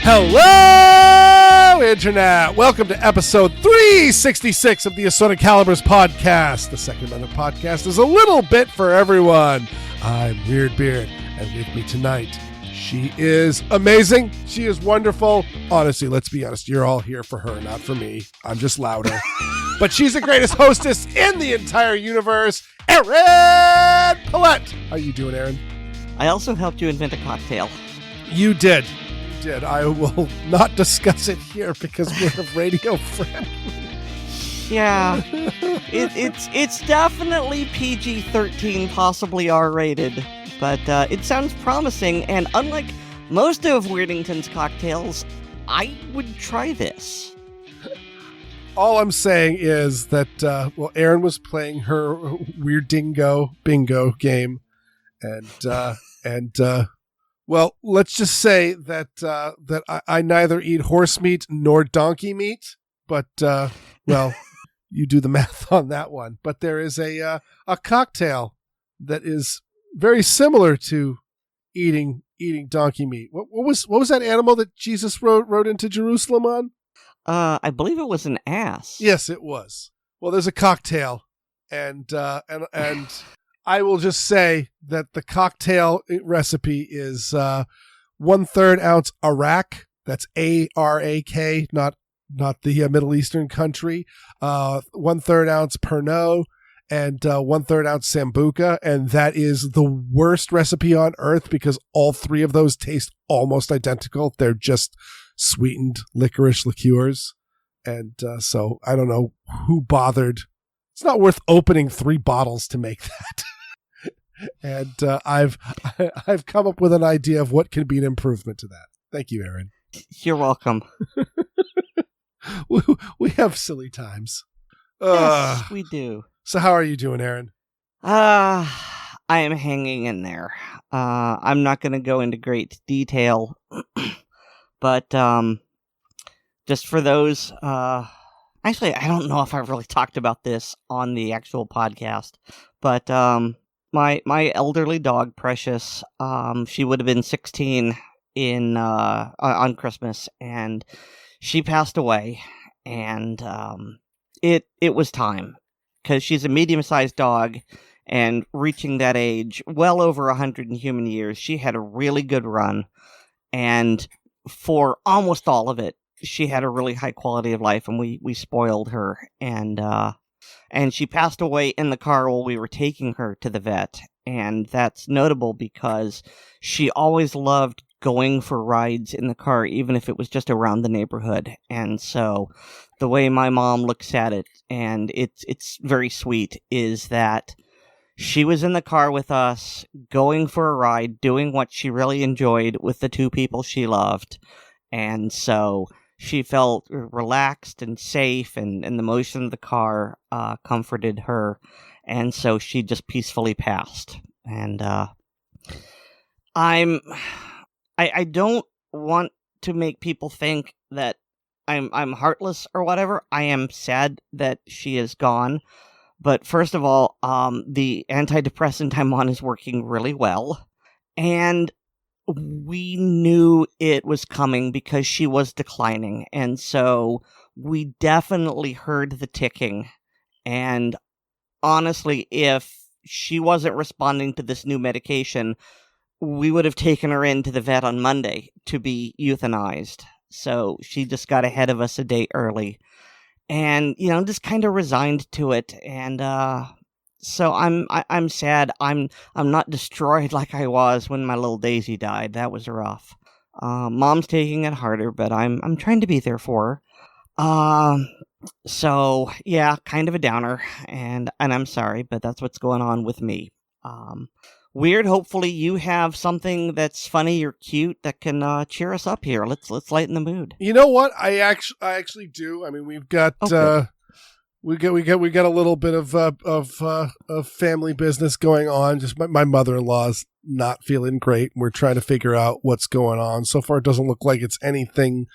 Hello, Internet! Welcome to episode 366 of the Assorted Calibers podcast. The Second Amendment podcast is a little bit for everyone. I'm Weer'd, and with me tonight, she is amazing. She is wonderful. Honestly, let's be honest, you're all here for her, not for me. I'm just louder. But she's the greatest hostess in the entire universe, Erin Paulette. How you doing, Erin? I also helped you invent a cocktail. You did. I will not discuss it here because we're radio friendly. Yeah, it's definitely PG-13, possibly R-rated, but it sounds promising. And unlike most of Weirdington's cocktails, I would try this. All I'm saying is that Erin was playing her Weird bingo game, and well, let's just say that I neither eat horse meat nor donkey meat, but well, you do the math on that one. But there is a cocktail that is very similar to eating donkey meat. What was that animal that Jesus rode into Jerusalem on? I believe it was an ass. Yes, it was. Well, there's a cocktail, and I will just say that the cocktail recipe is 1/3 ounce Arak. That's A-R-A-K, not the Middle Eastern country. 1/3 ounce Pernod and 1/3 ounce Sambuca. And that is the worst recipe on earth because all three of those taste almost identical. They're just sweetened licorice liqueurs. And so I don't know who bothered. It's not worth opening 3 bottles to make that. And I've come up with an idea of what can be an improvement to that. Thank you, Erin. You're welcome. We have silly times. Yes, we do. So how are you doing, Erin? I am hanging in there. I'm not going to go into great detail, but just for those... Actually, I don't know if I've really talked about this on the actual podcast, but my elderly dog, Precious, she would have been 16 on Christmas, and she passed away, and it was time, because she's a medium-sized dog, and reaching that age, well over 100 in human years, she had a really good run, and for almost all of it, she had a really high quality of life, and we spoiled her, and she passed away in the car while we were taking her to the vet, and that's notable because she always loved going for rides in the car, even if it was just around the neighborhood, and so the way my mom looks at it, and it's very sweet, is that she was in the car with us, going for a ride, doing what she really enjoyed with the 2 people she loved, and so... she felt relaxed and safe, and the motion of the car comforted her, and so she just peacefully passed. And I don't want to make people think that I'm heartless or whatever. I am sad that she is gone, but first of all, the antidepressant I'm on is working really well, and we knew it was coming because she was declining, and so we definitely heard the ticking. And honestly, if she wasn't responding to this new medication, we would have taken her into the vet on Monday to be euthanized. So she just got ahead of us a day early, and just kind of resigned to it. And so I'm sad. I'm not destroyed like I was when my little Daisy died. That was rough. Mom's taking it harder, but I'm trying to be there for her. So yeah, kind of a downer, and I'm sorry, but that's what's going on with me. Weird. Hopefully you have something that's funny or cute that can cheer us up here. Let's lighten the mood. You know what? I actually do. I mean, we've got We got a little bit of family business going on. Just my mother-in-law's not feeling great. We're trying to figure out what's going on. So far, it doesn't look like it's anything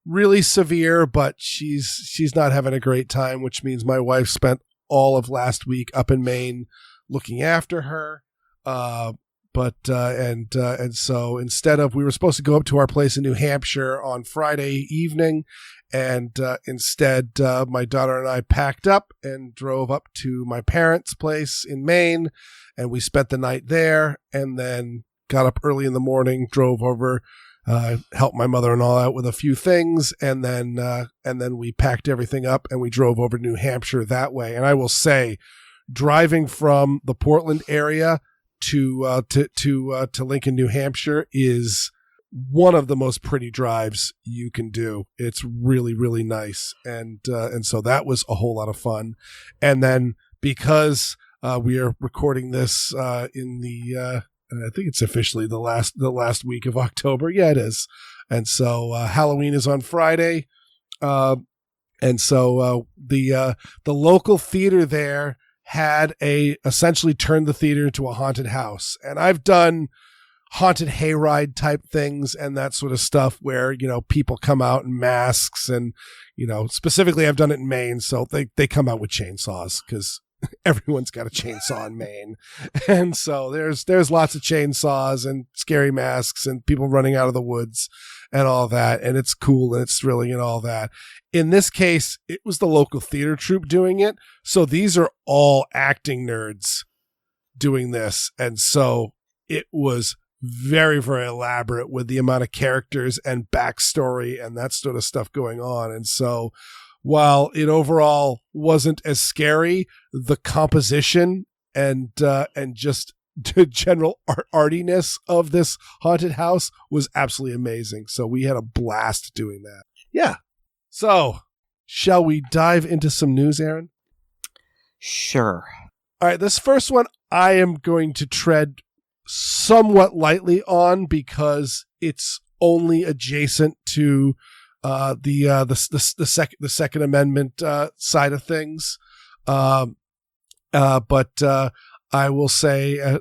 really severe, but she's not having a great time, which means my wife spent all of last week up in Maine looking after her. And so instead of, we were supposed to go up to our place in New Hampshire on Friday evening, and instead my daughter and I packed up and drove up to my parents' place in Maine, and we spent the night there, and then got up early in the morning, drove over, helped my mother-in-law out with a few things, and then we packed everything up and we drove over to New Hampshire that way. And I will say, driving from the Portland area to Lincoln, New Hampshire is one of the most pretty drives you can do. It's really, really nice. And so that was a whole lot of fun. And then because we are recording this in the I think it's officially the last week of October. Yeah, it is. And so Halloween is on Friday. And so the local theater there had essentially turned the theater into a haunted house. And I've done haunted hayride type things and that sort of stuff where, people come out in masks and, specifically I've done it in Maine. So they come out with chainsaws because everyone's got a chainsaw in Maine. And so there's lots of chainsaws and scary masks and people running out of the woods and all that. And it's cool and it's thrilling and all that. In this case, it was the local theater troupe doing it. So these are all acting nerds doing this. And so it was very, very elaborate with the amount of characters and backstory and that sort of stuff going on. And so while it overall wasn't as scary, the composition and just the general artiness of this haunted house was absolutely amazing. So we had a blast doing that. Yeah. So shall we dive into some news, Aaron? Sure. All right. This first one I am going to tread somewhat lightly on because it's only adjacent to the Second Amendment side of things. But I will say,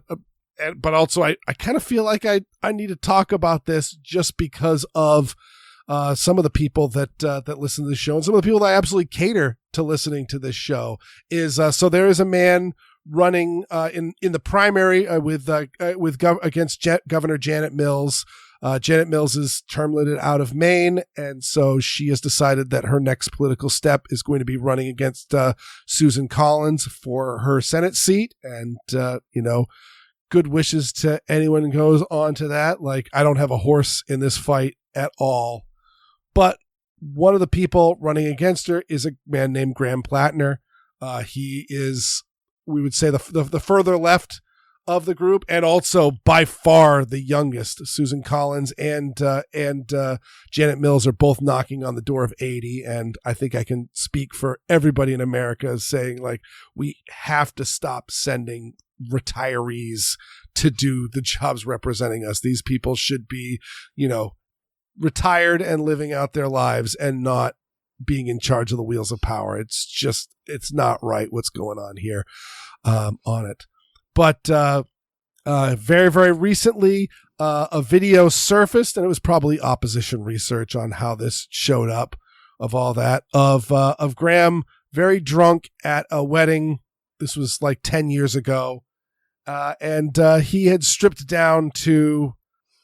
but also I kind of feel like I need to talk about this just because of some of the people that listen to the show and some of the people that I absolutely cater to listening to this show is so there is a man running in the primary against Governor Janet Mills. Janet Mills is term limited out of Maine, and so she has decided that her next political step is going to be running against Susan Collins for her Senate seat. And, good wishes to anyone who goes on to that. Like, I don't have a horse in this fight at all. But one of the people running against her is a man named Graham Platner. He is, we would say, the further left of the group, and also by far the youngest. Susan Collins and Janet Mills are both knocking on the door of 80, and I think I can speak for everybody in America saying, like, we have to stop sending retirees to do the jobs representing us. These people should be, retired and living out their lives and not being in charge of the wheels of power. It's not right what's going on here on it. But very, very recently, a video surfaced, and it was probably opposition research on how this showed up of all that, of Graham very drunk at a wedding. This was like 10 years ago. And he had stripped down to,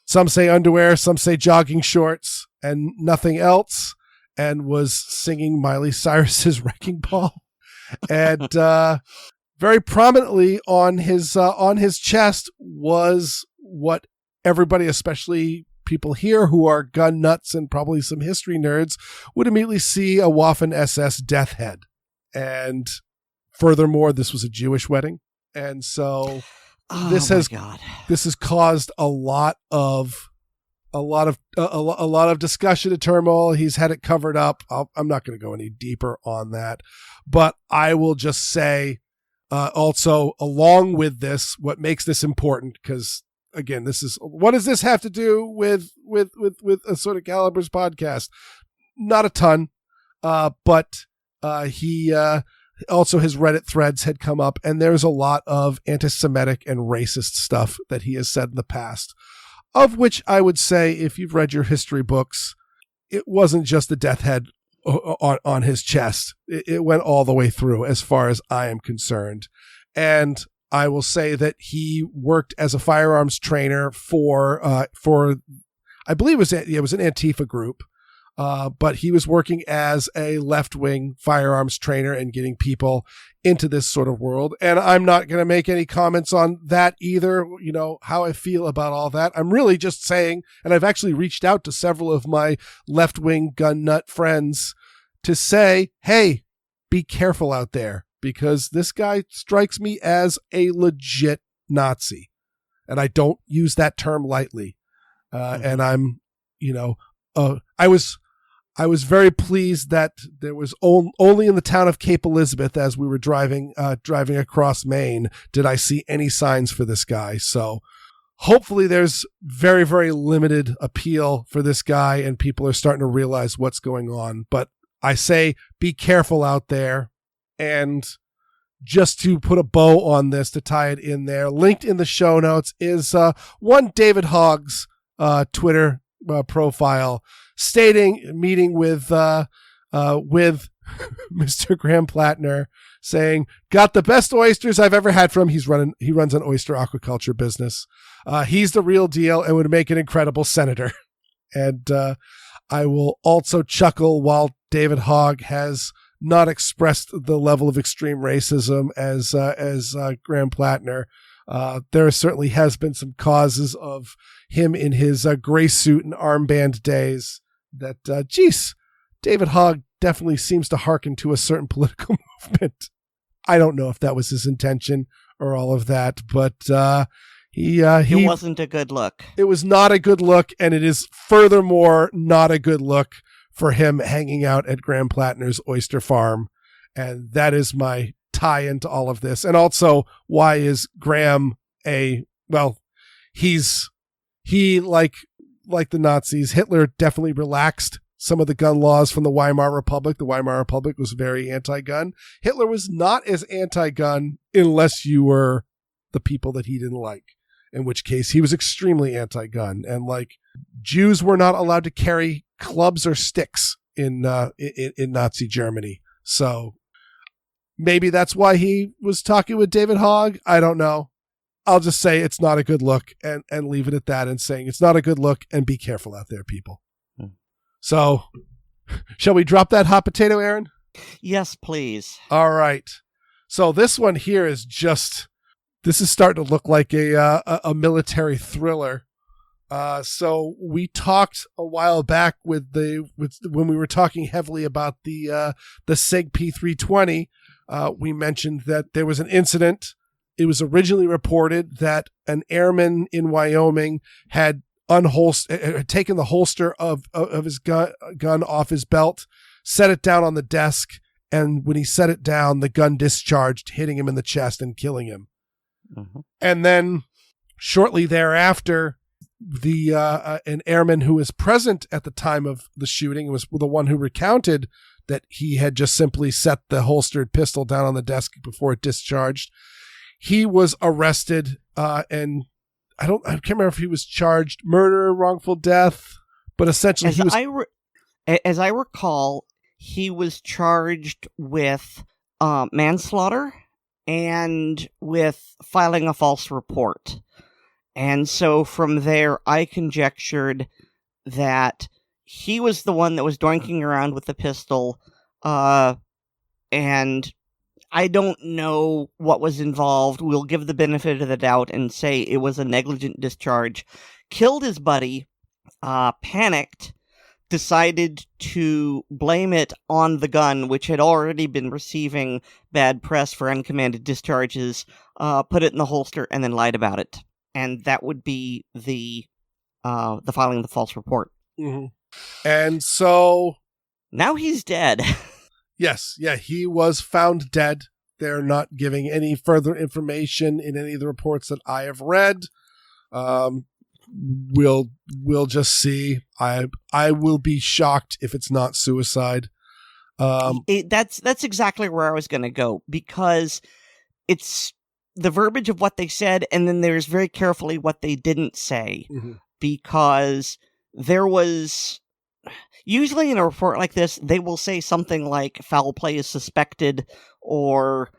some say underwear, some say jogging shorts, and nothing else, and was singing Miley Cyrus's Wrecking Ball. And very prominently on his chest was what everybody, especially people here who are gun nuts and probably some history nerds, would immediately see a Waffen SS death head. And furthermore, this was a Jewish wedding. And so this has caused a lot of discussion and turmoil. He's had it covered up. I'm not going to go any deeper on that, but I will just say, also, along with this, what makes this important, because again, what does this have to do with Assorted Caliber's podcast? Not a ton, but he Also, his Reddit threads had come up, and there's a lot of anti-Semitic and racist stuff that he has said in the past, of which I would say, if you've read your history books, it wasn't just the death head on his chest. It went all the way through, as far as I am concerned. And I will say that he worked as a firearms trainer for I believe it was an Antifa group, but he was working as a left-wing firearms trainer and getting people into this sort of world. And I'm not going to make any comments on that either, how I feel about all that. I'm really just saying, and I've actually reached out to several of my left-wing gun nut friends to say, hey, be careful out there, because this guy strikes me as a legit Nazi. And I don't use that term lightly. And I'm, I was very pleased that there was only in the town of Cape Elizabeth, as we were driving across Maine, did I see any signs for this guy. So hopefully there's very, very limited appeal for this guy and people are starting to realize what's going on. But I say, be careful out there. And just to put a bow on this, to tie it in there, linked in the show notes is one David Hogg's Twitter profile stating meeting with Mr. Graham Platner, saying, got the best oysters I've ever had from. He runs an oyster aquaculture business. He's the real deal and would make an incredible senator. And I will also chuckle while David Hogg has not expressed the level of extreme racism as Graham Platner. There certainly has been some causes of him in his gray suit and armband days that, David Hogg definitely seems to hearken to a certain political movement. I don't know if that was his intention or all of that, but it wasn't a good look. It was not a good look, and it is furthermore not a good look for him hanging out at Graham Platner's oyster farm. And that is my tie into all of this. And also, why is Graham he like the Nazis, Hitler definitely relaxed some of the gun laws from the Weimar Republic. The Weimar Republic was very anti-gun. Hitler was not as anti-gun unless you were the people that he didn't like, in which case he was extremely anti-gun. And Jews were not allowed to carry clubs or sticks in Nazi Germany. So maybe that's why he was talking with David Hogg. I don't know. I'll just say it's not a good look and leave it at that, and saying it's not a good look, and be careful out there, people. So shall we drop that hot potato, Aaron? Yes, please. All right. So this one here is this is starting to look like a military thriller. So we talked a while back when we were talking heavily about the SIG P320. We mentioned that there was an incident. It was originally reported that an airman in Wyoming had taken the holster of his gun off his belt, set it down on the desk, and when he set it down, the gun discharged, hitting him in the chest and killing him. Mm-hmm. And then shortly thereafter, an airman who was present at the time of the shooting, was the one who recounted that he had just simply set the holstered pistol down on the desk before it discharged. He was arrested, and I can't remember if he was charged murder, wrongful death, but essentially as I recall, he was charged with manslaughter and with filing a false report. And so from there, I conjectured that he was the one that was doinking around with the pistol, and I don't know what was involved. We'll give the benefit of the doubt and say it was a negligent discharge. Killed his buddy, panicked, decided to blame it on the gun, which had already been receiving bad press for uncommanded discharges, put it in the holster, and then lied about it. And that would be the filing of the false report. Mm-hmm. And so now he's dead. Yes, yeah, he was found dead. They're not giving any further information in any of the reports that I have read. We'll just see. I will be shocked if it's not suicide. That's exactly where I was going to go, because it's the verbiage of what they said, and then there's very carefully what they didn't say, because there was... Usually in a report like this, they will say something like foul play is suspected, or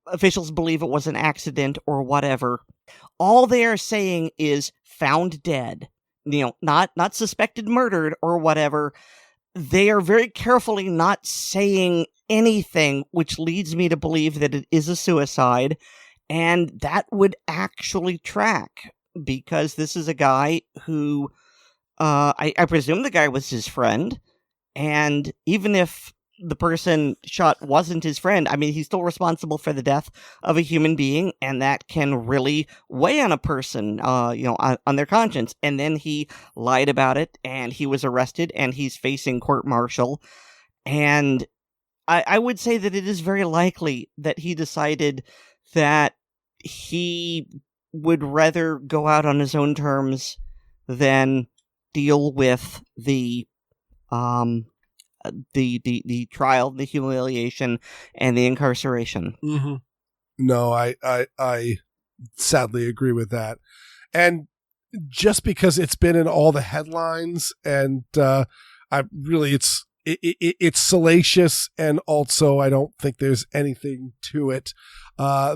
officials believe it was an accident, or whatever. All they are saying is found dead. Not suspected murdered or whatever. They are very carefully not saying anything which leads me to believe that it is a suicide, and that would actually track, because this is a guy who... I presume the guy was his friend, and even if the person shot wasn't his friend, I mean, he's still responsible for the death of a human being, and that can really weigh on a person, on their conscience. And then he lied about it, and he was arrested, and he's facing court-martial. And I would say that it is very likely that he decided that he would rather go out on his own terms than deal with the trial, the humiliation, and the incarceration. Mm-hmm. No, I sadly agree with that. And just because it's been in all the headlines, and it's salacious, and also I don't think there's anything to it.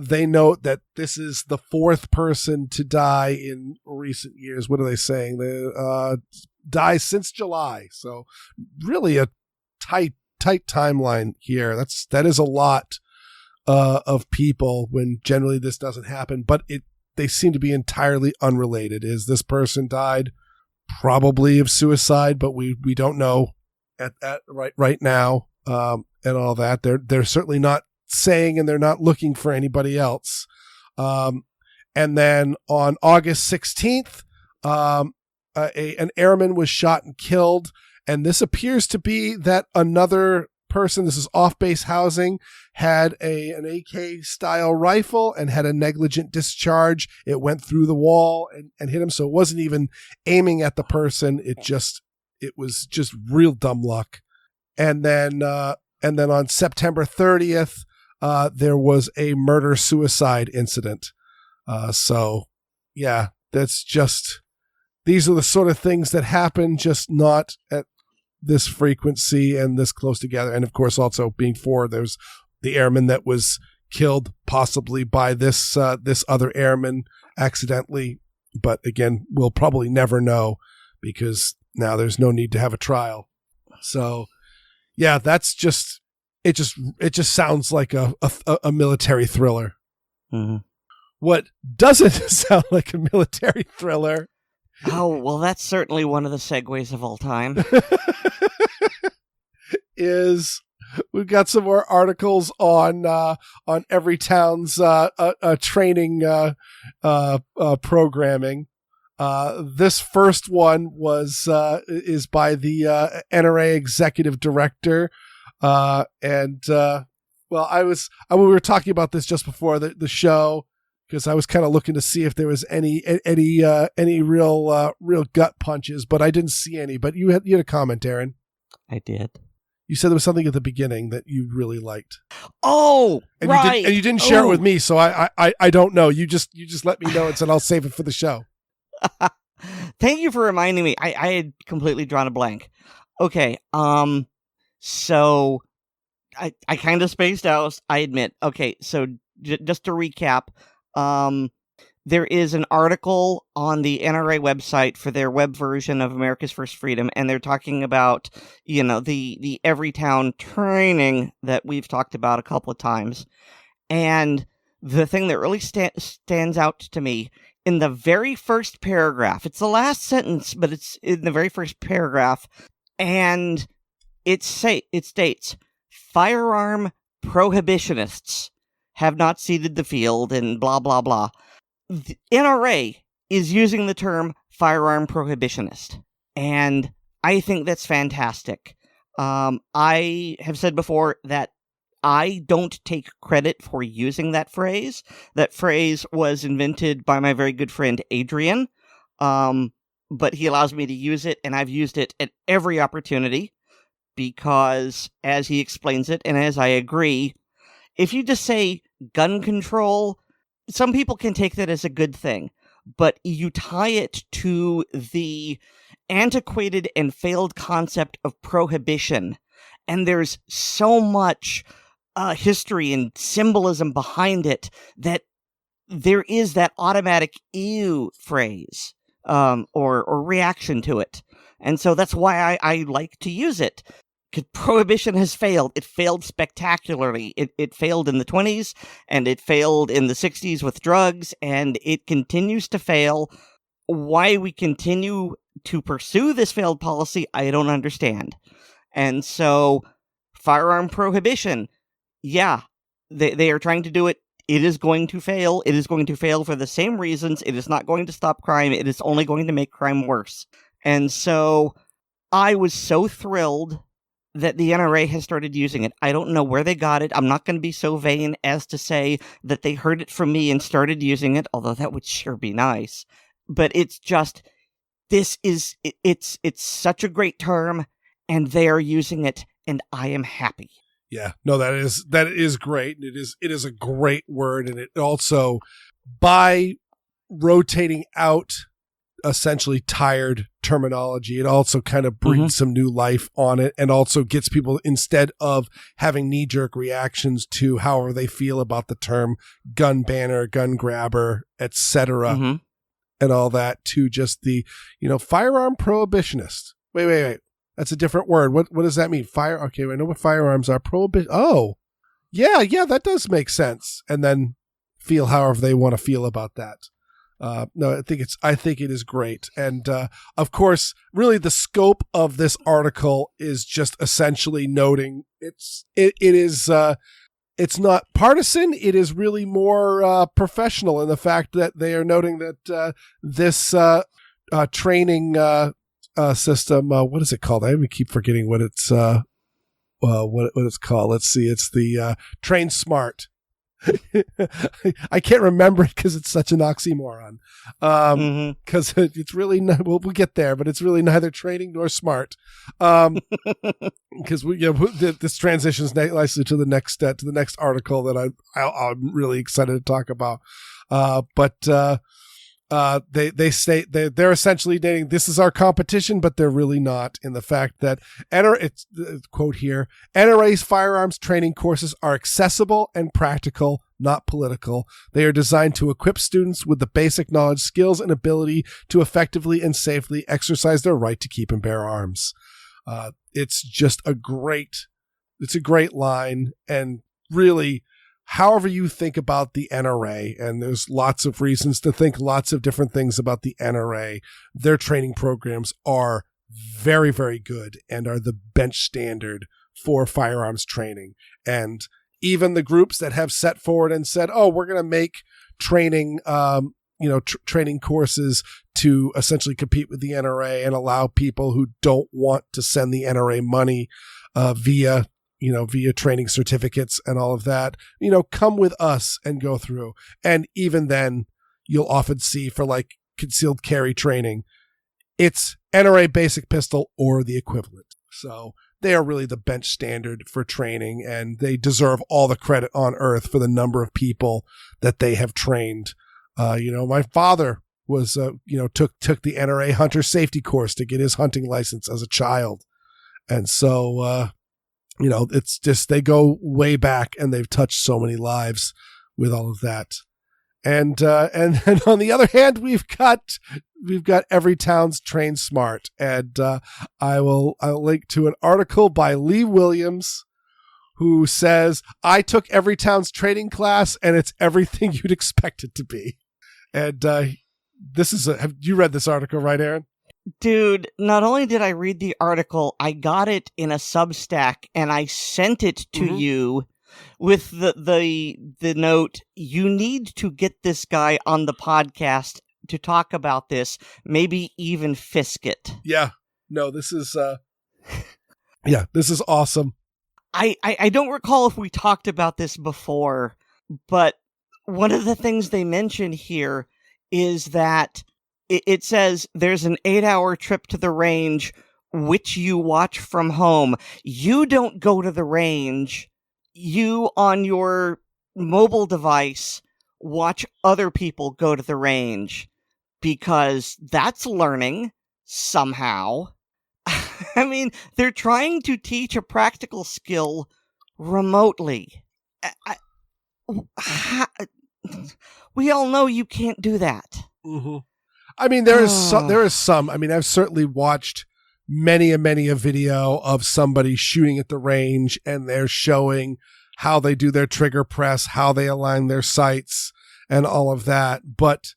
They note that this is the fourth person to die in recent years. What are they saying? They die since July. So really a tight timeline here. That is a lot of people when generally this doesn't happen, but they seem to be entirely unrelated. Is this person died probably of suicide, but we don't know at right now, and all that. They're certainly not saying, and they're not looking for anybody else. And then on August 16th, an airman was shot and killed, and this appears to be that another person, this is off-base housing, had an AK style rifle and had a negligent discharge. It went through the wall and hit him, so it wasn't even aiming at the person. It was just real dumb luck. And then on September 30th, there was a murder-suicide incident. So, yeah, these are the sort of things that happen, just not at this frequency and this close together. And, of course, also being there's the airman that was killed possibly by this other airman accidentally. But, again, we'll probably never know, because now there's no need to have a trial. So, yeah, that's just... It just sounds like a military thriller. Mm-hmm. What doesn't sound like a military thriller? Oh, well, that's certainly one of the segues of all time. Is we've got some more articles on Everytown's training programming. This first one is by the NRA executive director. We were talking about this just before the show, because I was kind of looking to see if there was any real gut punches, but I didn't see any. But you had a comment, Aaron. I did. You said there was something at the beginning that you really liked. Oh, and right. You didn't share it with me, so I don't know. You just let me know and said I'll save it for the show. Thank you for reminding me. I had completely drawn a blank. Okay. So I kind of spaced out, I admit. Okay, so just to recap, there is an article on the NRA website for their web version of America's First Freedom, and they're talking about, the Everytown training that we've talked about a couple of times. And the thing that really stands out to me, in the very first paragraph, it's the last sentence, but it's in the very first paragraph, and it states, firearm prohibitionists have not ceded the field, and blah, blah, blah. The NRA is using the term firearm prohibitionist, and I think that's fantastic. I have said before that I don't take credit for using that phrase. That phrase was invented by my very good friend Adrian, but he allows me to use it, and I've used it at every opportunity. because, as he explains it, and as I agree, if you just say gun control, some people can take that as a good thing, but you tie it to the antiquated and failed concept of prohibition, and there's so much history and symbolism behind it that there is that automatic ew phrase or reaction to it. And so that's why I like to use it. Prohibition has failed. It failed spectacularly. It failed in the 1920s, and it failed in the 1960s with drugs, and it continues to fail. Why we continue to pursue this failed policy, I don't understand. And so, firearm prohibition, yeah, they are trying to do it. It is going to fail. It is going to fail for the same reasons. It is not going to stop crime. It is only going to make crime worse. And so, I was so thrilled that the NRA has started using it. I don't know where they got it. I'm not going to be so vain as to say that they heard it from me and started using it, although that would sure be nice. But it's just, it's such a great term, and they are using it, and I am happy. Yeah, no, that is great. It is a great word, and it also, by rotating out essentially tired terminology, it also kind of breathes some new life on it, and also gets people, instead of having knee-jerk reactions to however they feel about the term gun banner, gun grabber, etc., and all that, to just the, firearm prohibitionist. Wait. That's a different word. What does that mean? Okay, I know what firearms are. Oh, yeah, that does make sense. And then feel however they want to feel about that. No, I think it is great. And of course, really the scope of this article is just essentially noting it's not partisan. It is really more professional in the fact that they are noting that this training system, what is it called? I even keep forgetting what it's what it's called. Let's see. It's the Train Smart. I can't remember it because it's such an oxymoron. Because it's really we'll get there, but it's really neither training nor smart. Because this transitions nicely to the next article that I'm really excited to talk about. They state they're essentially dating, this is our competition, but they're really not, in the fact that it's quote here, NRA's firearms training courses are accessible and practical, not political. They are designed to equip students with the basic knowledge, skills, and ability to effectively and safely exercise their right to keep and bear arms. It's just a great line, and really, however you think about the NRA, and there's lots of reasons to think lots of different things about the NRA, their training programs are very, very good and are the bench standard for firearms training. And even the groups that have set forward and said, oh, we're going to make training, training courses to essentially compete with the NRA and allow people who don't want to send the NRA money via training certificates and all of that, come with us and go through. And even then, you'll often see for like concealed carry training, it's NRA basic pistol or the equivalent. So they are really the bench standard for training, and they deserve all the credit on earth for the number of people that they have trained. My father was, took the NRA hunter safety course to get his hunting license as a child. And so, it's just, they go way back, and they've touched so many lives with all of that. And then on the other hand, we've got Everytown's Train Smart. And I'll link to an article by Lee Williams, who says, I took Everytown's training class, and it's everything you'd expect it to be. And have you read this article, right, Aaron? Dude, not only did I read the article, I got it in a Substack, and I sent it to you with the note, you need to get this guy on the podcast to talk about this, maybe even Fisk it. Yeah. No, this is this is awesome. I don't recall if we talked about this before, but one of the things they mention here is that it says there's an 8-hour trip to the range which you watch from home. You don't go to the range. You, on your mobile device, watch other people go to the range, because that's learning somehow. I mean, they're trying to teach a practical skill remotely. We all know you can't do that. Mm-hmm. I mean, there is some. I mean, I've certainly watched many a video of somebody shooting at the range, and they're showing how they do their trigger press, how they align their sights, and all of that. But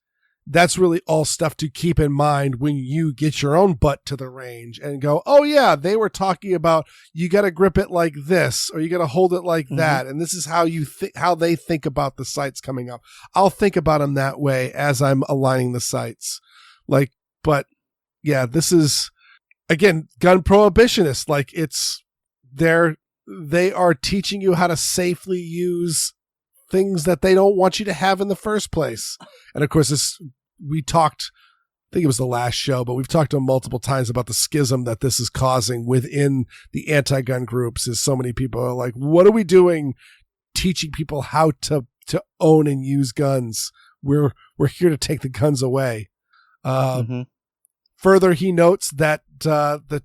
that's really all stuff to keep in mind when you get your own butt to the range and go, oh yeah, they were talking about you got to grip it like this, or you got to hold it like that. And this is how how they think about the sights coming up. I'll think about them that way as I'm aligning the sights. But yeah, this is, again, gun prohibitionists. Like, they are teaching you how to safely use things that they don't want you to have in the first place. And of course, we talked, I think it was the last show, but we've talked to them multiple times about the schism that this is causing within the anti-gun groups. Is so many people are like, what are we doing teaching people how to own and use guns? We're here to take the guns away. Further, he notes that the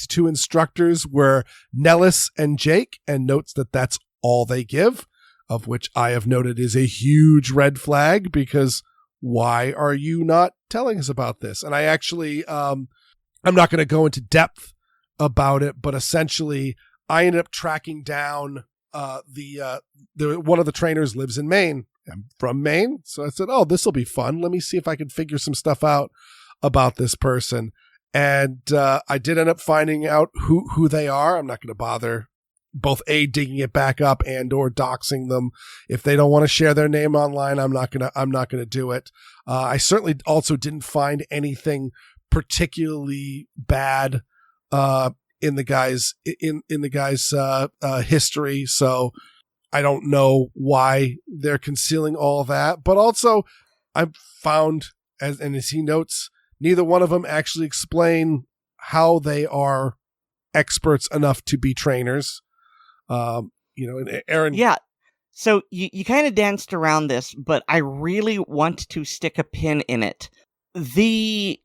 two instructors were Nellis and Jake, and notes that that's all they give, of which I have noted is a huge red flag, because why are you not telling us about this? And I actually, I'm not going to go into depth about it, but essentially I ended up tracking down one of the trainers lives in Maine. I'm from Maine. So I said, oh, this will be fun. Let me see if I can figure some stuff out about this person. And I did end up finding out who they are. I'm not going to bother both digging it back up and or doxing them. If they don't want to share their name online, I'm not gonna do it. I certainly also didn't find anything particularly bad in the guy's history. So I don't know why they're concealing all that. But also, I've found, as he notes, neither one of them actually explain how they are experts enough to be trainers. And Aaron. Yeah. So you kind of danced around this, but I really want to stick a pin in it. The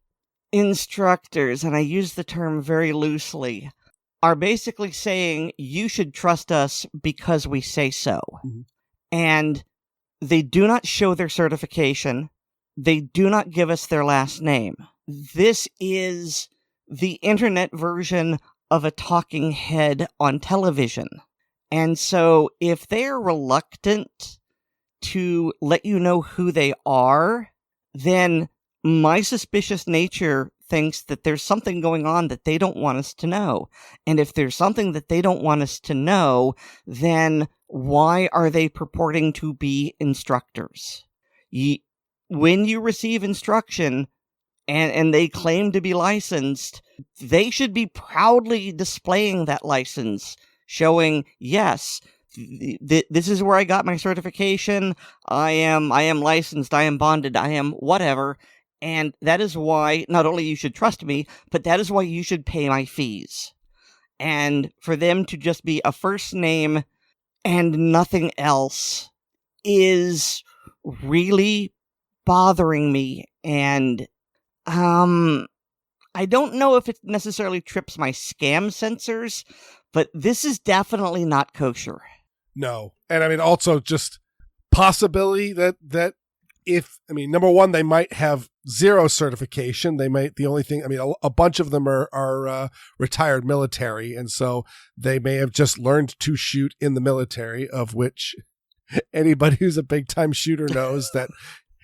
instructors, and I use the term very loosely, are basically saying you should trust us because we say so. Mm-hmm. And they do not show their certification. They do not give us their last name. This is the internet version of a talking head on television. And so if they're reluctant to let you know who they are, then my suspicious nature thinks that there's something going on that they don't want us to know. And if there's something that they don't want us to know, then why are they purporting to be instructors? When you receive instruction and they claim to be licensed, they should be proudly displaying that license, showing, yes, this is where I got my certification. I am licensed. I am bonded. I am whatever. And that is why not only you should trust me, but that is why you should pay my fees. And for them to just be a first name and nothing else is really bothering me. And I don't know if it necessarily trips my scam sensors, but this is definitely not kosher. No. And I mean, also just possibility that if, I mean, number one, they might have zero certification. They might, the only thing, I mean, a bunch of them are retired military. And so they may have just learned to shoot in the military, of which anybody who's a big time shooter knows that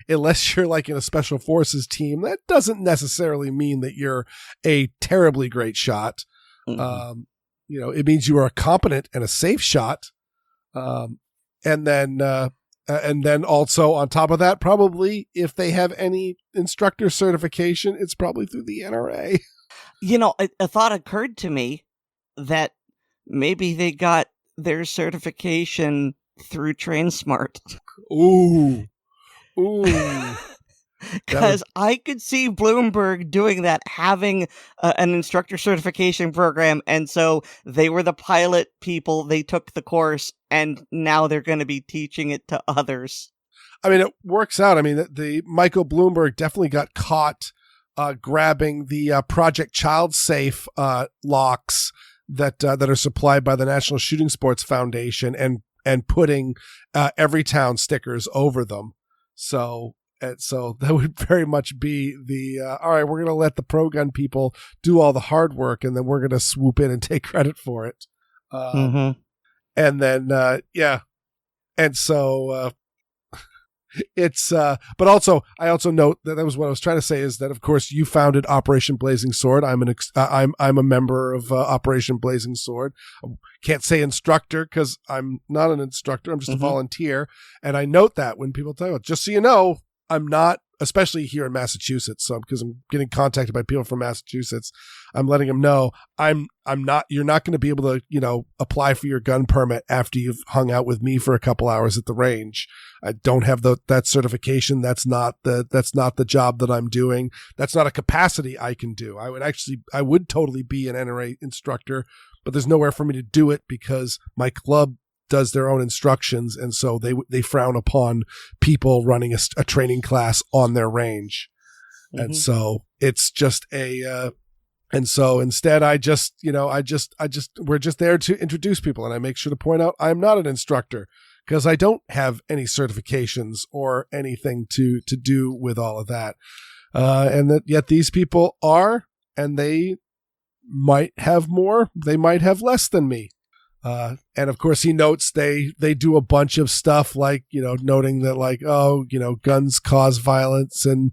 unless you're like in a special forces team, that doesn't necessarily mean that you're a terribly great shot. Mm-hmm. It means you are a competent and a safe shot. And then also on top of that, probably if they have any instructor certification, it's probably through the NRA. A thought occurred to me that maybe they got their certification through TrainSmart. Ooh. Because I could see Bloomberg doing that, having an instructor certification program, and so they were the pilot people, they took the course, and now they're going to be teaching it to others. I mean, it works out. I mean, the Michael Bloomberg definitely got caught grabbing the Project Child Safe locks that are supplied by the National Shooting Sports Foundation and putting Everytown stickers over them. So that would very much be the, all right, we're going to let the pro gun people do all the hard work, and then we're going to swoop in and take credit for it. And then, yeah. And so it's, but also, I also note that was what I was trying to say, is that, of course, you founded Operation Blazing Sword. I'm a member of Operation Blazing Sword. I can't say instructor because I'm not an instructor. I'm just a volunteer. And I note that when people tell me, just so you know, I'm not, especially here in Massachusetts. So because I'm getting contacted by people from Massachusetts, I'm letting them know I'm not, you're not going to be able to, apply for your gun permit after you've hung out with me for a couple hours at the range. I don't have that certification. That's not the job that I'm doing. That's not a capacity I can do. I would totally be an NRA instructor, but there's nowhere for me to do it because my club does their own instructions, and so they frown upon people running a training class on their range. And so it's just and so instead we're just there to introduce people, and I make sure to point out I'm not an instructor because I don't have any certifications or anything to do with all of that. And that yet these people are, and they might have more, they might have less than me. And of course he notes they do a bunch of stuff like, noting that guns cause violence, and,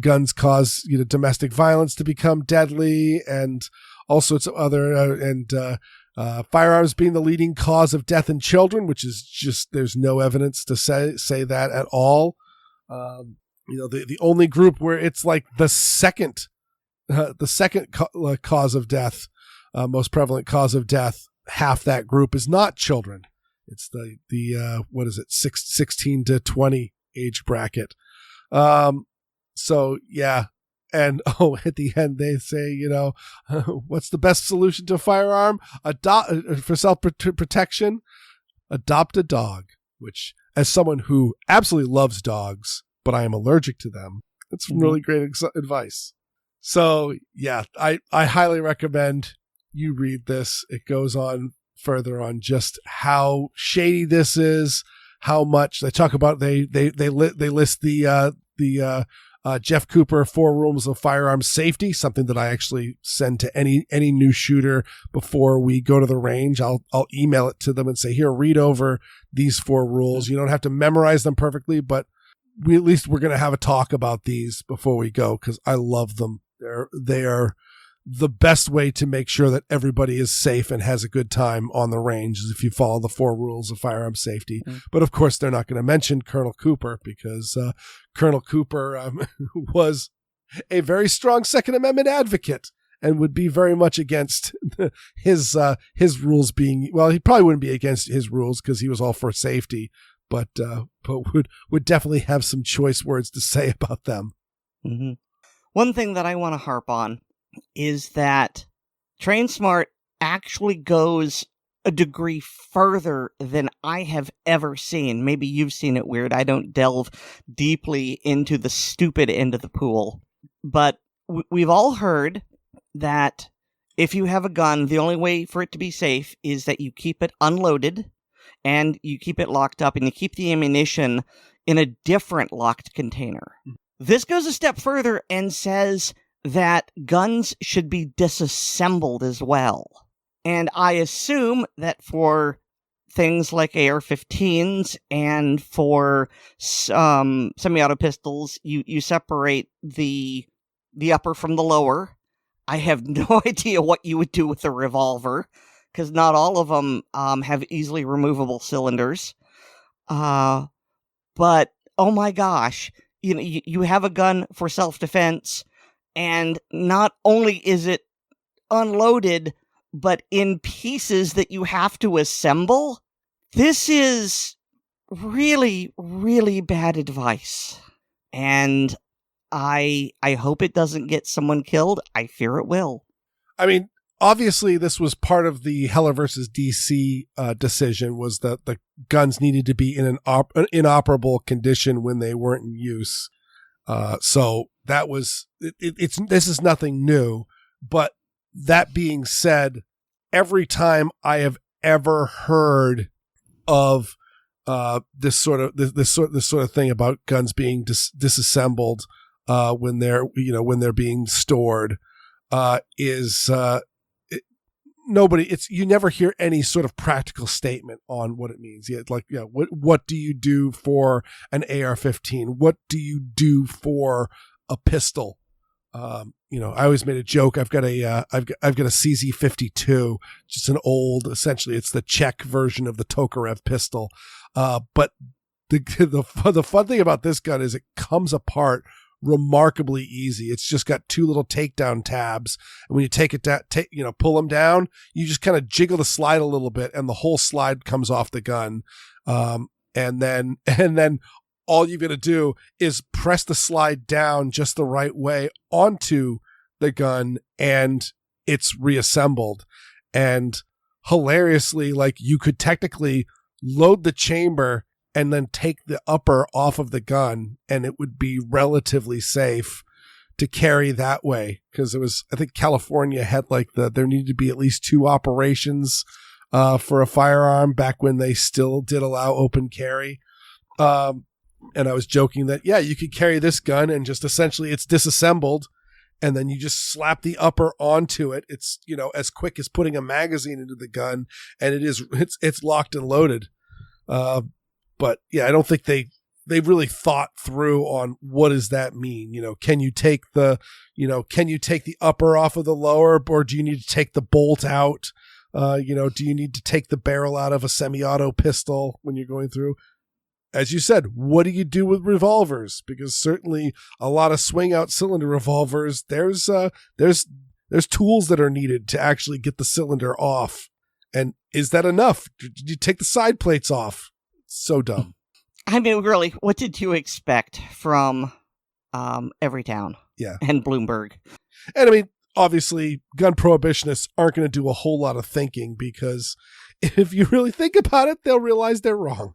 guns cause, domestic violence to become deadly, and all sorts of other, firearms being the leading cause of death in children, which is just, there's no evidence to say that at all. The only group where it's like the second cause of death, most prevalent cause of death, half that group is not children. It's the what is it, 16 to 20 age bracket. So yeah. And at the end they say, what's the best solution to a firearm? For self-protection, adopt a dog, which, as someone who absolutely loves dogs, but I am allergic to them, that's some really great advice. So yeah, I highly recommend you read this. It goes on further on just how shady this is, how much they talk about. They list the Jeff Cooper 4 rules of firearms safety, something that I actually send to any new shooter before we go to the range. I'll email it to them and say, here, read over these 4 rules. You don't have to memorize them perfectly, but we're going to have a talk about these before we go, because I love them. They are the best way to make sure that everybody is safe and has a good time on the range, is if you follow the 4 rules of firearm safety. But of course, they're not going to mention Colonel Cooper, because Colonel Cooper was a very strong Second Amendment advocate and would be very much against his rules being, well, he probably wouldn't be against his rules because he was all for safety, but would definitely have some choice words to say about them. One thing that I want to harp on is that Train Smart actually goes a degree further than I have ever seen. Maybe you've seen it, Weer'd. I don't delve deeply into the stupid end of the pool. But we've all heard that if you have a gun, the only way for it to be safe is that you keep it unloaded and you keep it locked up and you keep the ammunition in a different locked container. This goes a step further and says that guns should be disassembled as well. And I assume that for things like AR-15s and for semi-auto pistols, you separate the upper from the lower. I have no idea what you would do with a revolver, because not all of them have easily removable cylinders. But, oh my gosh, you have a gun for self-defense, and not only is it unloaded, but in pieces that you have to assemble. This is really, really bad advice. and I hope it doesn't get someone killed. I fear it will. I mean, obviously, this was part of the Heller versus DC decision, was that the guns needed to be in an inoperable condition when they weren't in use. So that was this is nothing new. But that being said, every time I have ever heard of this sort of thing about guns being disassembled when they're being stored, you never hear any sort of practical statement on what it means. What do you do for an AR-15? What do you do for a pistol? I always made a joke. I've got a CZ52, just an old, essentially it's the Czech version of the Tokarev pistol. But the fun thing about this gun is it comes apart remarkably easy. It's just got two little takedown tabs, and when you take it down, pull them down, you just kind of jiggle the slide a little bit, and the whole slide comes off the gun. And then all you've got to do is press the slide down just the right way onto the gun, and it's reassembled. And hilariously, like, you could technically load the chamber and then take the upper off of the gun, and it would be relatively safe to carry that way. Because I think California had there needed to be at least 2 operations for a firearm back when they still did allow open carry. And I was joking that, yeah, you could carry this gun and just essentially it's disassembled, and then you just slap the upper onto it. It's, as quick as putting a magazine into the gun, and it's locked and loaded. But yeah, I don't think they really thought through on what does that mean. Can you take the upper off of the lower, or do you need to take the bolt out? Do you need to take the barrel out of a semi-auto pistol when you're going through? As you said, what do you do with revolvers? Because certainly a lot of swing out cylinder revolvers, there's tools that are needed to actually get the cylinder off. And is that enough? Did you take the side plates off? So dumb. I mean, really, what did you expect from Everytown? Yeah. And Bloomberg? And I mean, obviously, gun prohibitionists aren't going to do a whole lot of thinking, because if you really think about it, they'll realize they're wrong.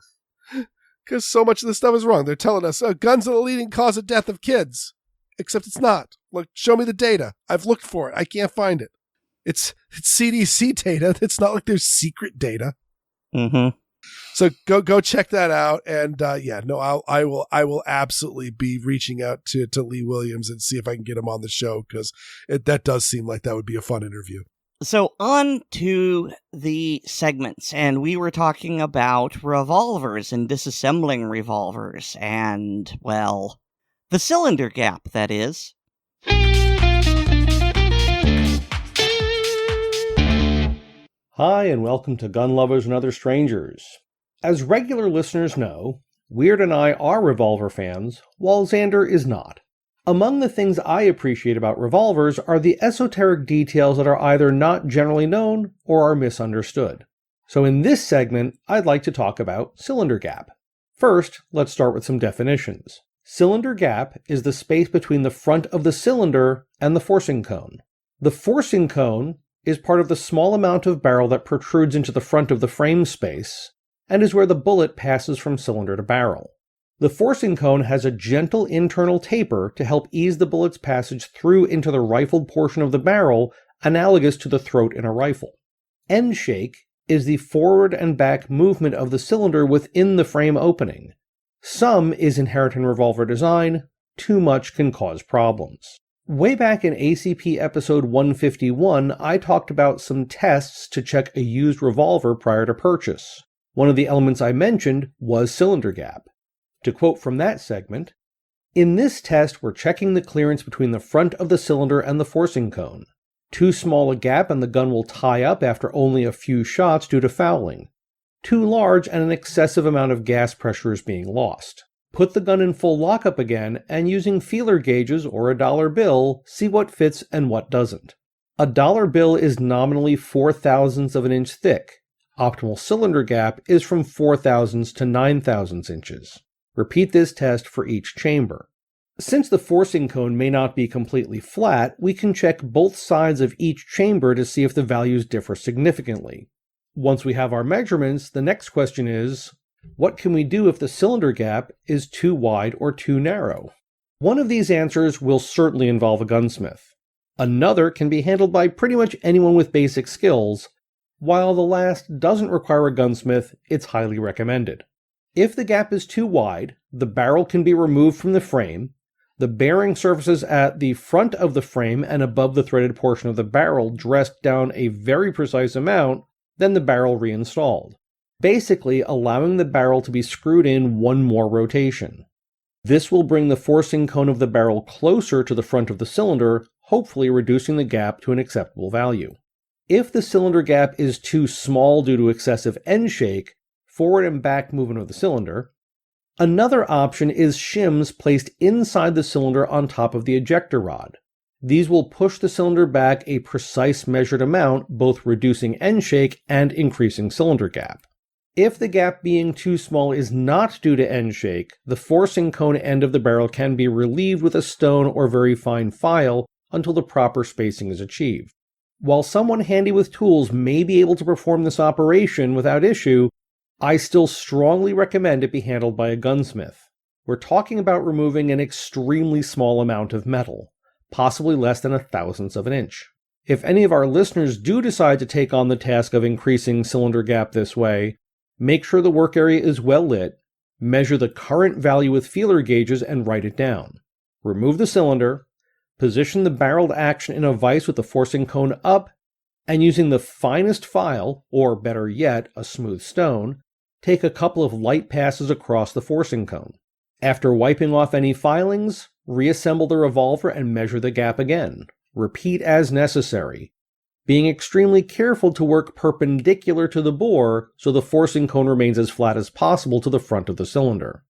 Because so much of this stuff is wrong. They're telling us guns are the leading cause of death of kids. Except it's not. Look, show me the data. I've looked for it. I can't find it. It's CDC data. It's not like there's secret data. Mm-hmm. So go check that out. And I will absolutely be reaching out to Lee Williams and see if I can get him on the show, because that does seem like that would be a fun interview. So on to the segments, and we were talking about revolvers and disassembling revolvers, and, well, the cylinder gap, that is. Hi, and welcome to Gun Lovers and Other Strangers. As regular listeners know, Weer'd and I are Revolver fans, while Xander is not. Among the things I appreciate about revolvers are the esoteric details that are either not generally known or are misunderstood. So in this segment, I'd like to talk about cylinder gap. First, let's start with some definitions. Cylinder gap is the space between the front of the cylinder and the forcing cone. The forcing cone is part of the small amount of barrel that protrudes into the front of the frame space, and is where the bullet passes from cylinder to barrel. The forcing cone has a gentle internal taper to help ease the bullet's passage through into the rifled portion of the barrel, analogous to the throat in a rifle. End shake is the forward and back movement of the cylinder within the frame opening. Some is inherent in revolver design, too much can cause problems. Way back in ACP episode 151, I talked about some tests to check a used revolver prior to purchase. One of the elements I mentioned was cylinder gap. To quote from that segment, "In this test, we're checking the clearance between the front of the cylinder and the forcing cone. Too small a gap and the gun will tie up after only a few shots due to fouling. Too large and an excessive amount of gas pressure is being lost. Put the gun in full lockup again, and using feeler gauges or a dollar bill, see what fits and what doesn't. A dollar bill is nominally 0.04 of an inch thick. Optimal cylinder gap is from 0.04 to 0.09 inches. Repeat this test for each chamber. Since the forcing cone may not be completely flat, we can check both sides of each chamber to see if the values differ significantly. Once we have our measurements, the next question is, what can we do if the cylinder gap is too wide or too narrow? One of these answers will certainly involve a gunsmith. Another can be handled by pretty much anyone with basic skills. While the last doesn't require a gunsmith, it's highly recommended. If the gap is too wide, the barrel can be removed from the frame. The bearing surfaces at the front of the frame and above the threaded portion of the barrel dressed down a very precise amount, then the barrel reinstalled, basically allowing the barrel to be screwed in one more rotation. This will bring the forcing cone of the barrel closer to the front of the cylinder, hopefully reducing the gap to an acceptable value. If the cylinder gap is too small due to excessive end shake, forward and back movement of the cylinder, another option is shims placed inside the cylinder on top of the ejector rod. These will push the cylinder back a precise measured amount, both reducing end shake and increasing cylinder gap. If the gap being too small is not due to end shake, the forcing cone end of the barrel can be relieved with a stone or very fine file until the proper spacing is achieved. While someone handy with tools may be able to perform this operation without issue, I still strongly recommend it be handled by a gunsmith. We're talking about removing an extremely small amount of metal, possibly less than 1/1000th of an inch. If any of our listeners do decide to take on the task of increasing cylinder gap this way, make sure the work area is well lit, measure the current value with feeler gauges and write it down. Remove the cylinder, position the barreled action in a vise with the forcing cone up, and using the finest file, or better yet, a smooth stone, take a couple of light passes across the forcing cone. After wiping off any filings, reassemble the revolver and measure the gap again. Repeat as necessary, being extremely careful to work perpendicular to the bore so the forcing cone remains as flat as possible to the front of the cylinder.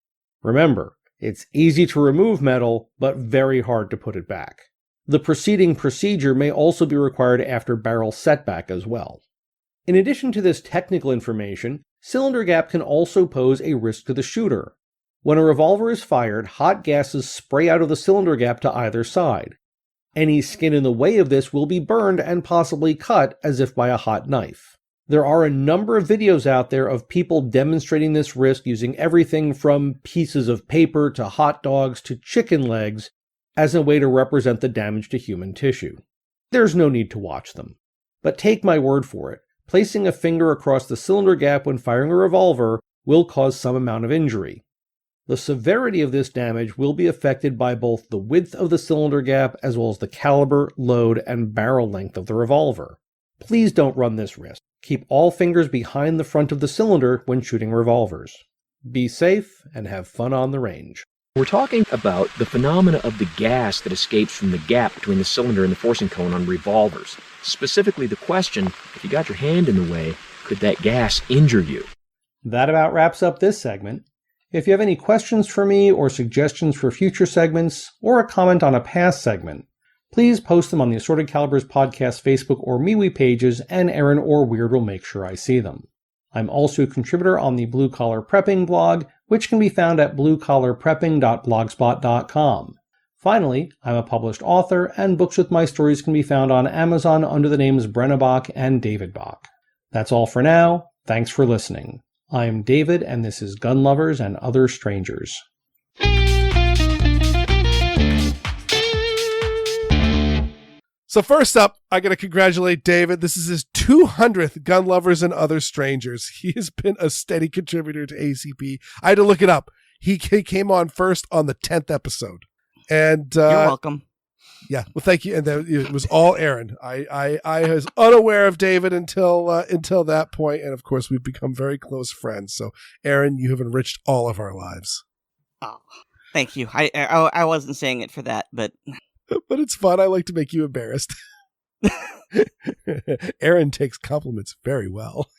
Remember, it's easy to remove metal, but very hard to put it back. The preceding procedure may also be required after barrel setback as well. In addition to this technical information, cylinder gap can also pose a risk to the shooter. When a revolver is fired, hot gases spray out of the cylinder gap to either side. Any skin in the way of this will be burned and possibly cut as if by a hot knife. There are a number of videos out there of people demonstrating this risk using everything from pieces of paper to hot dogs to chicken legs as a way to represent the damage to human tissue. There's no need to watch them. But take my word for it, placing a finger across the cylinder gap when firing a revolver will cause some amount of injury. The severity of this damage will be affected by both the width of the cylinder gap as well as the caliber, load, and barrel length of the revolver. Please don't run this risk. Keep all fingers behind the front of the cylinder when shooting revolvers. Be safe and have fun on the range. We're talking about the phenomena of the gas that escapes from the gap between the cylinder and the forcing cone on revolvers. Specifically the question, if you got your hand in the way, could that gas injure you? That about wraps up this segment. If you have any questions for me or suggestions for future segments, or a comment on a past segment, please post them on the Assorted Calibers Podcast Facebook or MeWe pages, and Aaron or Weer'd will make sure I see them. I'm also a contributor on the Blue Collar Prepping blog, which can be found at bluecollarprepping.blogspot.com. Finally, I'm a published author, and books with my stories can be found on Amazon under the names Brena Bock and David Bock. That's all for now. Thanks for listening. I'm David, and this is Gun Lovers and Other Strangers. So first up, I got to congratulate David. This is his 200th Gun Lovers and Other Strangers. He has been a steady contributor to ACP. I had to look it up. He came on first on the 10th episode. And You're welcome. Yeah, well, thank you. And it was all Aaron. I was unaware of David until that point, and of course, we've become very close friends. So, Aaron, you have enriched all of our lives. Oh, thank you. I wasn't saying it for that, but it's fun. I like to make you embarrassed. Aaron takes compliments very well.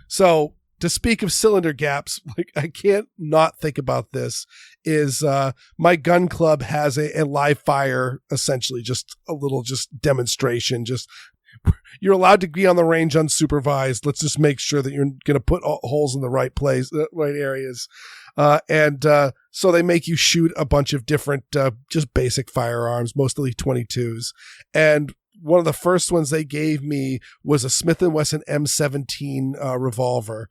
So, to speak of cylinder gaps, like I can't not think about this, is my gun club has a live fire, essentially just a little demonstration. Just you're allowed to be on the range unsupervised. Let's just make sure that you're going to put holes in the right place, the right areas. So they make you shoot a bunch of different, just basic firearms, mostly 22s. And one of the first ones they gave me was a Smith & Wesson M17 revolver.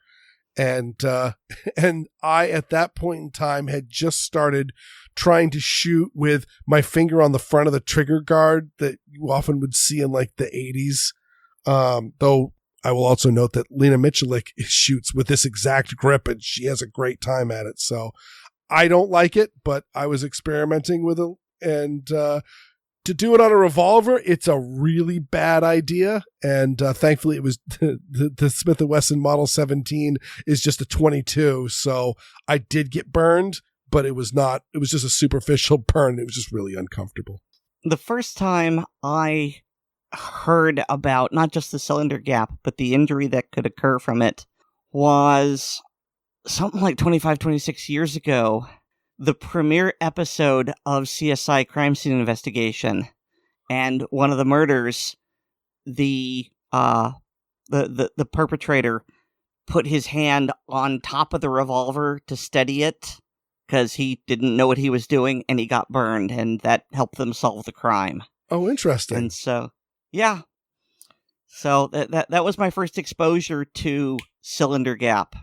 And I, at that point in time, had just started trying to shoot with my finger on the front of the trigger guard that you often would see in like the 80s. Though I will also note that Lena Michalik shoots with this exact grip and she has a great time at it. So I don't like it, but I was experimenting with it. And to do it on a revolver, it's a really bad idea. And thankfully, it was the Smith & Wesson Model 17 is just a 22. So I did get burned, but it was just a superficial burn. It was just really uncomfortable. The first time I heard about not just the cylinder gap, but the injury that could occur from it was something like 25, 26 years ago. The premiere episode of CSI Crime Scene Investigation, and one of the murders, the perpetrator put his hand on top of the revolver to steady it because he didn't know what he was doing, and he got burned, and that helped them solve the crime. Oh, interesting. And so, yeah. So that was my first exposure to cylinder gap.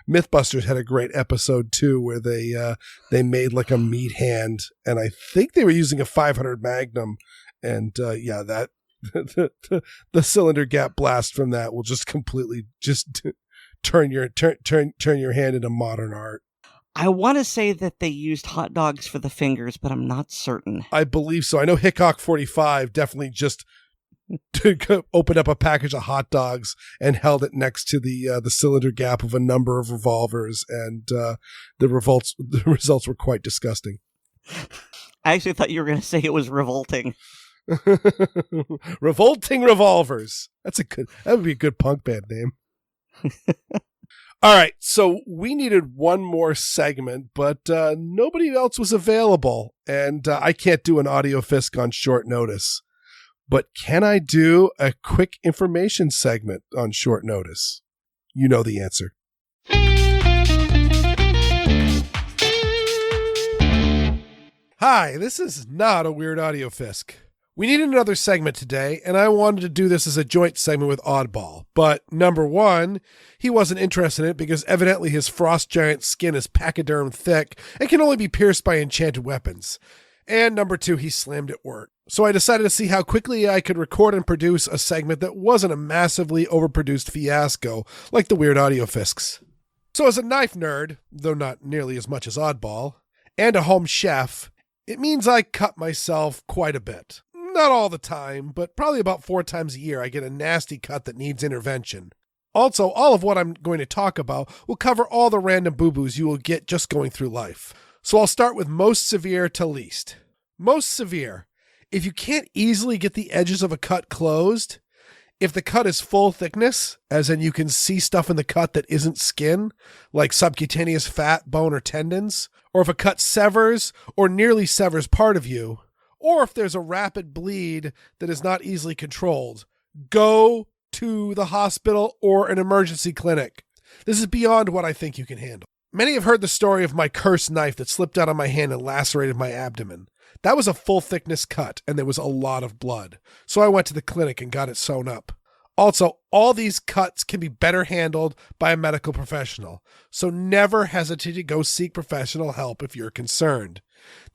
Mythbusters had a great episode too, where they made like a meat hand, and I think they were using a 500 Magnum, and that the cylinder gap blast from that will just completely just turn your hand into modern art. I want to say that they used hot dogs for the fingers, but I'm not certain. I believe so. I know Hickok 45 definitely just opened up a package of hot dogs and held it next to the cylinder gap of a number of revolvers, and the results were quite disgusting. I actually thought you were going to say it was revolting. Revolting Revolvers. That would be a good punk band name. All right, so we needed one more segment, but nobody else was available, and I can't do an audio fisc on short notice. But can I do a quick information segment on short notice? You know the answer. Hi, this is not a Weird Audio Fisc. We needed another segment today, and I wanted to do this as a joint segment with Oddball. But number one, he wasn't interested in it because evidently his frost giant skin is pachyderm thick and can only be pierced by enchanted weapons. And number two, he slammed at work. So I decided to see how quickly I could record and produce a segment that wasn't a massively overproduced fiasco like the Weird Audio Fiscs. So as a knife nerd, though not nearly as much as Oddball, and a home chef, it means I cut myself quite a bit. Not all the time, but probably about 4 times a year I get a nasty cut that needs intervention. Also, all of what I'm going to talk about will cover all the random boo-boos you will get just going through life. So I'll start with most severe to least. Most severe. If you can't easily get the edges of a cut closed, if the cut is full thickness, as in you can see stuff in the cut that isn't skin, like subcutaneous fat, bone, or tendons, or if a cut severs or nearly severs part of you, or if there's a rapid bleed that is not easily controlled, go to the hospital or an emergency clinic. This is beyond what I think you can handle. Many have heard the story of my cursed knife that slipped out of my hand and lacerated my abdomen. That was a full thickness cut, and there was a lot of blood. So I went to the clinic and got it sewn up. Also, all these cuts can be better handled by a medical professional. So never hesitate to go seek professional help if you're concerned.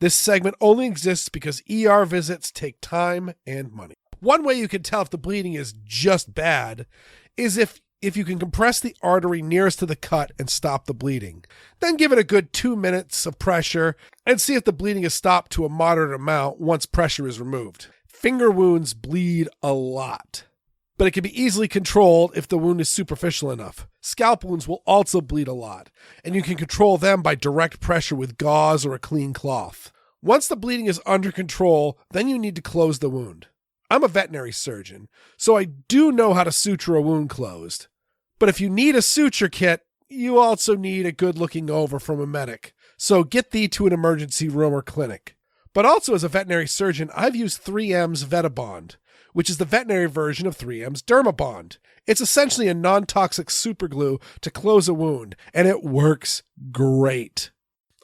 This segment only exists because ER visits take time and money. One way you can tell if the bleeding is just bad is if you can compress the artery nearest to the cut and stop the bleeding. Then give it a good 2 minutes of pressure and see if the bleeding is stopped to a moderate amount once pressure is removed. Finger wounds bleed a lot, but it can be easily controlled if the wound is superficial enough. Scalp wounds will also bleed a lot, and you can control them by direct pressure with gauze or a clean cloth. Once the bleeding is under control, then you need to close the wound. I'm a veterinary surgeon, so I do know how to suture a wound closed. But if you need a suture kit, you also need a good looking over from a medic. So get thee to an emergency room or clinic. But also as a veterinary surgeon, I've used 3M's Vetbond, which is the veterinary version of 3M's Dermabond. It's essentially a non-toxic superglue to close a wound, and it works great.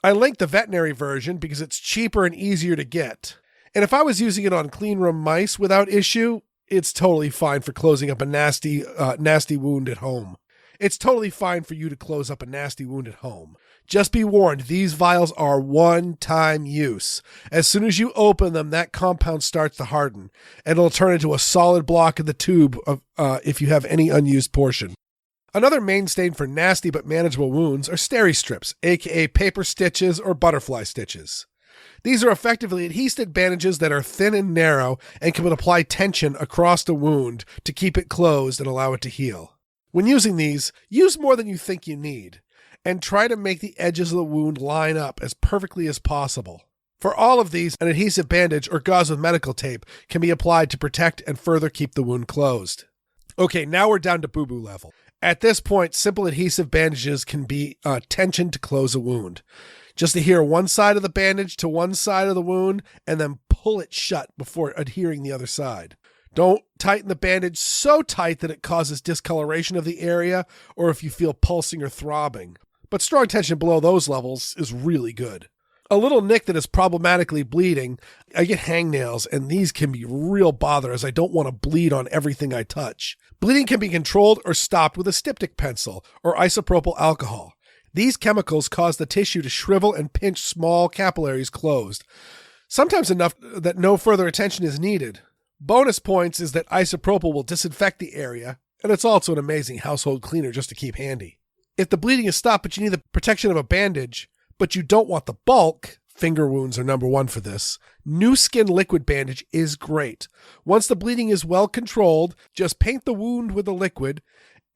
I linked the veterinary version because it's cheaper and easier to get. And if I was using it on clean room mice without issue, it's totally fine for closing up a nasty wound at home. It's totally fine for you to close up a nasty wound at home. Just be warned, these vials are one-time use. As soon as you open them, that compound starts to harden, and it'll turn into a solid block in the tube if you have any unused portion. Another mainstay for nasty but manageable wounds are Steri strips, aka paper stitches or butterfly stitches. These are effectively adhesive bandages that are thin and narrow and can apply tension across the wound to keep it closed and allow it to heal. When using these, use more than you think you need, and try to make the edges of the wound line up as perfectly as possible. For all of these, an adhesive bandage or gauze with medical tape can be applied to protect and further keep the wound closed. Okay, now we're down to boo-boo level. At this point, simple adhesive bandages can be tension to close a wound. Just adhere one side of the bandage to one side of the wound and then pull it shut before adhering the other side. Don't tighten the bandage so tight that it causes discoloration of the area or if you feel pulsing or throbbing. But strong tension below those levels is really good. A little nick that is problematically bleeding, I get hangnails, and these can be real bother as I don't want to bleed on everything I touch. Bleeding can be controlled or stopped with a Styptic pencil or isopropyl alcohol. These chemicals cause the tissue to shrivel and pinch small capillaries closed, sometimes enough that no further attention is needed. Bonus points is that isopropyl will disinfect the area, and it's also an amazing household cleaner just to keep handy. If the bleeding is stopped but you need the protection of a bandage, but you don't want the bulk, finger wounds are number one for this, New Skin liquid bandage is great. Once the bleeding is well controlled, just paint the wound with the liquid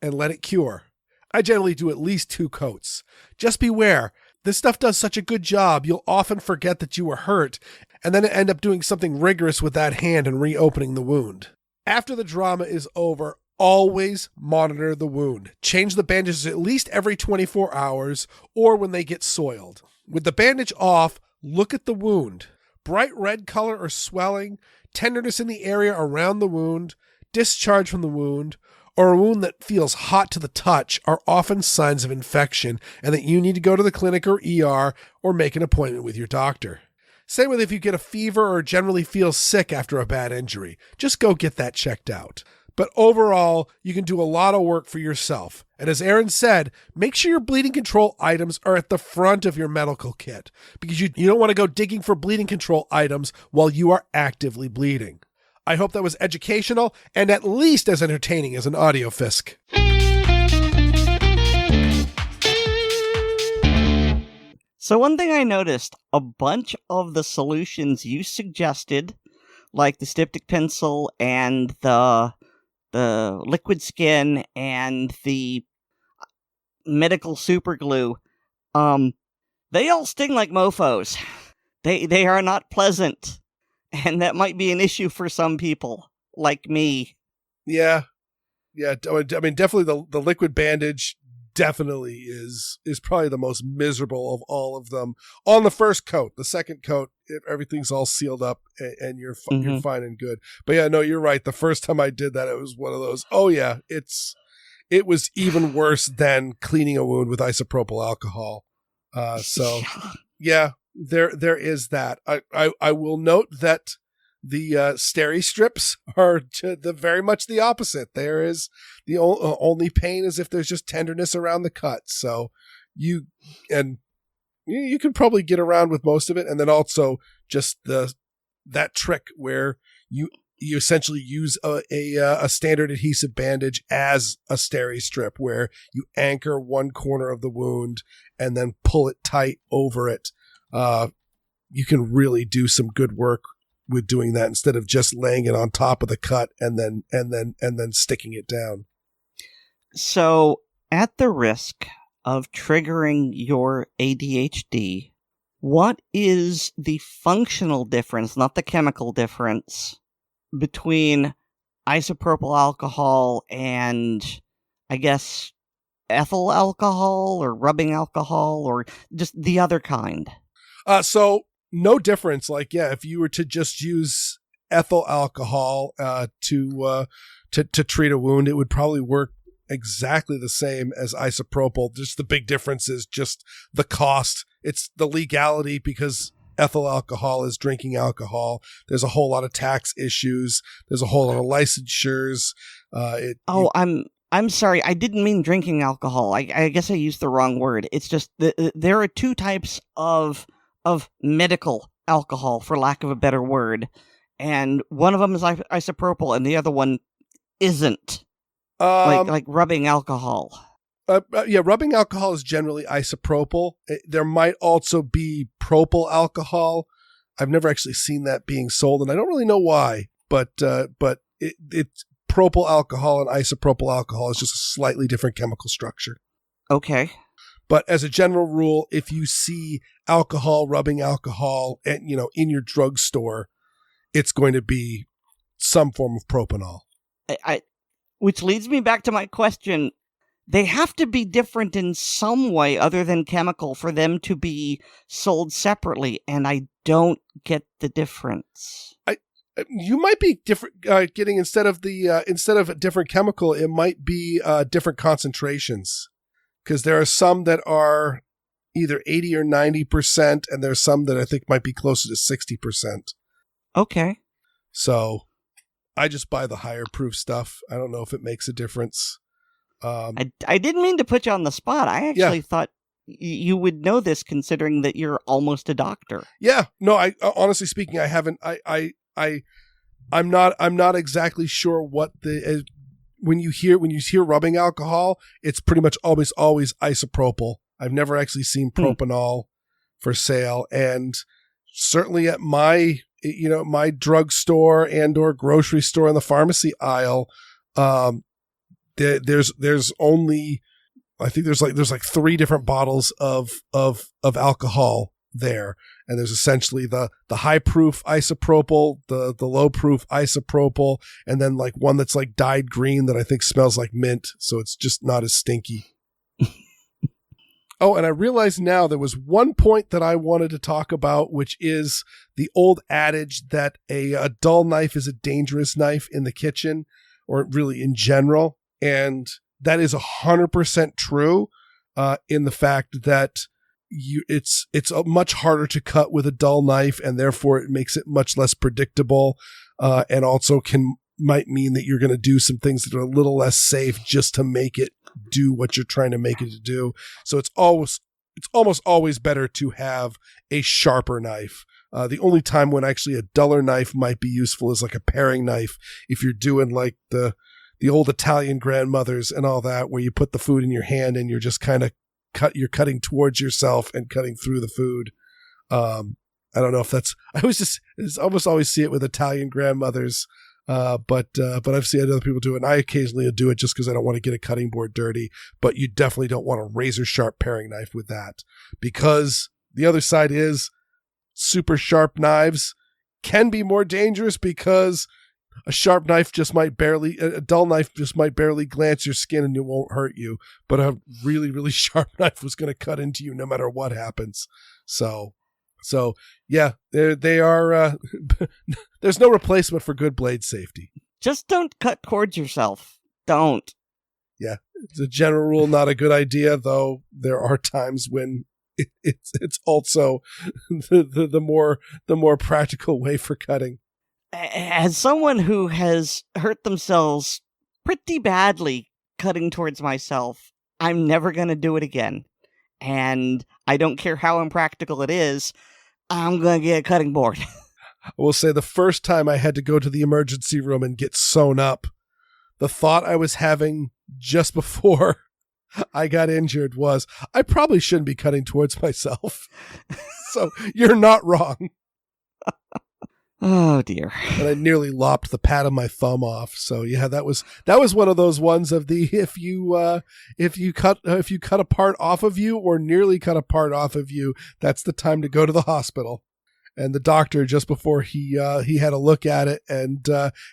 and let it cure. I generally do at least 2 coats. Just beware, this stuff does such a good job, you'll often forget that you were hurt and then end up doing something rigorous with that hand and reopening the wound. After the drama is over, always monitor the wound. Change the bandages at least every 24 hours or when they get soiled. With the bandage off, look at the wound. Bright red color or swelling, tenderness in the area around the wound, discharge from the wound, or a wound that feels hot to the touch are often signs of infection and that you need to go to the clinic or ER or make an appointment with your doctor. Same with if you get a fever or generally feel sick after a bad injury. Just go get that checked out. But overall, you can do a lot of work for yourself. And as Aaron said, make sure your bleeding control items are at the front of your medical kit because you don't want to go digging for bleeding control items while you are actively bleeding. I hope that was educational and at least as entertaining as an audio fisk. So one thing I noticed, a bunch of the solutions you suggested, like the Styptic pencil and the liquid skin and the medical super glue, they all sting like mofos. They are not pleasant, and that might be an issue for some people, like me. Yeah. I mean, definitely the liquid bandage definitely is probably the most miserable of all of them. On the first coat, the second coat, everything's all sealed up and you're fine and good. But yeah, no, you're right. The first time I did that, it was one of those. Oh yeah, it was even worse than cleaning a wound with isopropyl alcohol. So yeah, there is that. I will note that the Steri strips are very much the opposite. There is the only pain is if there's just tenderness around the cut. So you can probably get around with most of it. And then also just that trick where you essentially use a standard adhesive bandage as a Steri strip where you anchor one corner of the wound and then pull it tight over it. You can really do some good work with doing that instead of just laying it on top of the cut and then sticking it down. So, at the risk of triggering your ADHD, what is the functional difference, not the chemical difference, between isopropyl alcohol and, I guess, ethyl alcohol or rubbing alcohol or just the other kind? So no difference. Like, yeah, if you were to just use ethyl alcohol to treat a wound, it would probably work exactly the same as isopropyl. Just the big difference is just the cost. It's the legality, because ethyl alcohol is drinking alcohol. There's a whole lot of tax issues. There's a whole lot of licensures. I'm sorry. I didn't mean drinking alcohol. I guess I used the wrong word. It's just there are two types of medical alcohol, for lack of a better word, and one of them is isopropyl, and the other one isn't. Like rubbing alcohol. Rubbing alcohol is generally isopropyl. There might also be propyl alcohol. I've never actually seen that being sold, and I don't really know why. But it's propyl alcohol and isopropyl alcohol is just a slightly different chemical structure. Okay. But as a general rule, if you see rubbing alcohol, and in your drugstore, it's going to be some form of propanol. Which leads me back to my question. They have to be different in some way other than chemical for them to be sold separately, and I don't get the difference. You might be different. Getting instead of a different chemical, it might be different concentrations, because there are some that are either 80 or 90%, and there's some that I think might be closer to 60%. Okay. So I just buy the higher proof stuff. I don't know if it makes a difference. I didn't mean to put you on the spot. I actually thought you would know this, considering that you're almost a doctor. Yeah. No, I honestly speaking, I haven't. I'm not exactly sure what the when you hear rubbing alcohol, it's pretty much always isopropyl. I've never actually seen propanol for sale, and certainly at my drugstore and or grocery store in the pharmacy aisle, there's only, I think there's like 3 different bottles of alcohol there, and there's essentially the high proof isopropyl, the low proof isopropyl, and then like one that's like dyed green that I think smells like mint, so it's just not as stinky. Oh, and I realize now there was one point that I wanted to talk about, which is the old adage that a dull knife is a dangerous knife in the kitchen, or really in general. And that is 100% true, in the fact that it's much harder to cut with a dull knife, and therefore it makes it much less predictable, and also might mean that you're going to do some things that are a little less safe just to make it do what you're trying to make it to do. So it's almost always better to have a sharper knife. The only time when actually a duller knife might be useful is like a paring knife, if you're doing like the old Italian grandmothers and all that, where you put the food in your hand and you're just kind of you're cutting towards yourself and cutting through the food. I don't know if that's, I almost always see it with Italian grandmothers. But I've seen other people do it, and I occasionally do it just because I don't want to get a cutting board dirty. But you definitely don't want a razor sharp paring knife with that, because the other side is super sharp knives can be more dangerous, because a dull knife just might barely glance your skin and it won't hurt you. But a really, really sharp knife was going to cut into you no matter what happens. So yeah, they are. There's no replacement for good blade safety. Just don't cut towards yourself. Don't. Yeah, it's a general rule, not a good idea. Though there are times when it's also the more practical way for cutting. As someone who has hurt themselves pretty badly cutting towards myself, I'm never going to do it again. And I don't care how impractical it is, I'm going to get a cutting board. I will say the first time I had to go to the emergency room and get sewn up, the thought I was having just before I got injured was, I probably shouldn't be cutting towards myself. So you're not wrong. Oh dear. And I nearly lopped the pad of my thumb off. So yeah, that was one of those ones of the, if you cut a part off of you or nearly cut a part off of you, that's the time to go to the hospital. And the doctor, just before he had a look at it and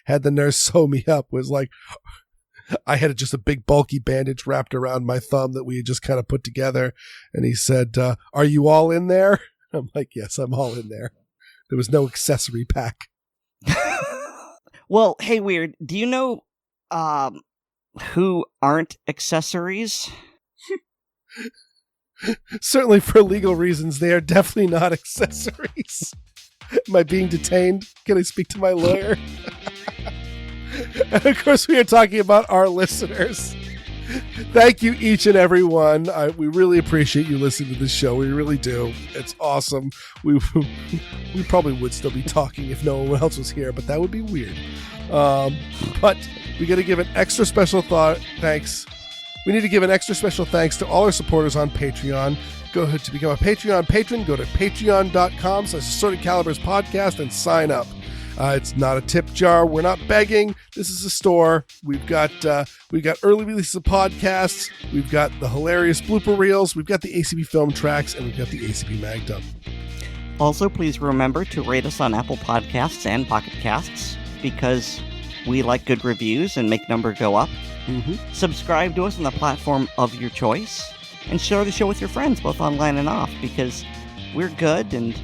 had the nurse sew me up, was like, I had just a big bulky bandage wrapped around my thumb that we had just kind of put together. And he said, are you all in there? I'm like, yes, I'm all in there. There was no accessory pack. Well, hey, Weer'd, do you know who aren't accessories. Certainly for legal reasons, they are definitely not accessories. Am I being detained? Can I speak to my lawyer? And of course, we are talking about our listeners. Thank you, each and every one. We really appreciate you listening to this show. We really do. It's awesome. We probably would still be talking if no one else was here, but that would be weird. But we got to give an extra special thanks. We need to give an extra special thanks to all our supporters on Patreon. Go ahead to become a Patreon patron. Go to patreon.com/Assorted Calibers podcast and sign up. It's not a tip jar. We're not begging. This is a store. We've got early releases of podcasts. We've got the hilarious blooper reels. We've got the ACB film tracks, and we've got the ACB mag dump. Also, please remember to rate us on Apple Podcasts and Pocket Casts, because we like good reviews and make number go up. Mm-hmm. Subscribe to us on the platform of your choice, and share the show with your friends, both online and off, because we're good and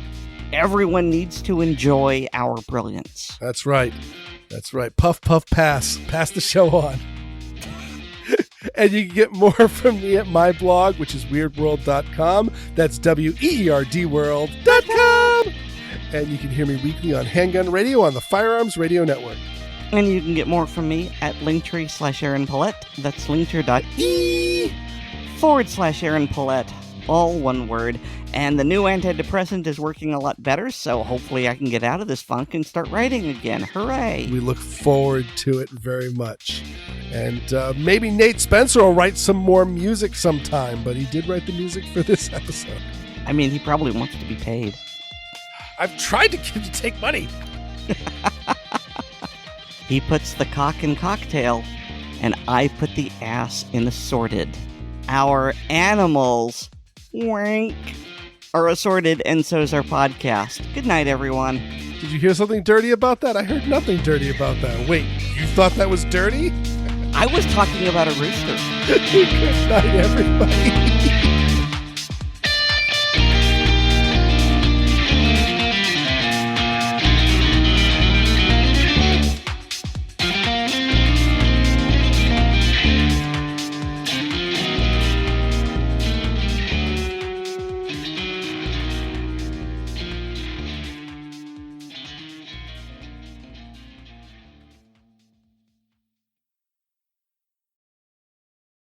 everyone needs to enjoy our brilliance. That's right. That's right. Puff, puff, pass. Pass the show on. And you can get more from me at my blog, which is weerdworld.com. That's weerdworld.com. And you can hear me weekly on Handgun Radio on the Firearms Radio Network. And you can get more from me at linktree/Aaron Paulette. That's linktree.ee/Aaron Paulette. All one word. And the new antidepressant is working a lot better, so hopefully I can get out of this funk and start writing again. Hooray! We look forward to it very much. And maybe Nate Spencer will write some more music sometime, but he did write the music for this episode. I mean, he probably wants to be paid. I've tried to get him to take money. He puts the cock in cocktail, and I put the ass in assorted. Our animals, wink, are assorted, and so is our podcast. Good night, everyone. Did you hear something dirty about that? I heard nothing dirty about that. Wait, you thought that was dirty? I was talking about a rooster. Good night, everybody.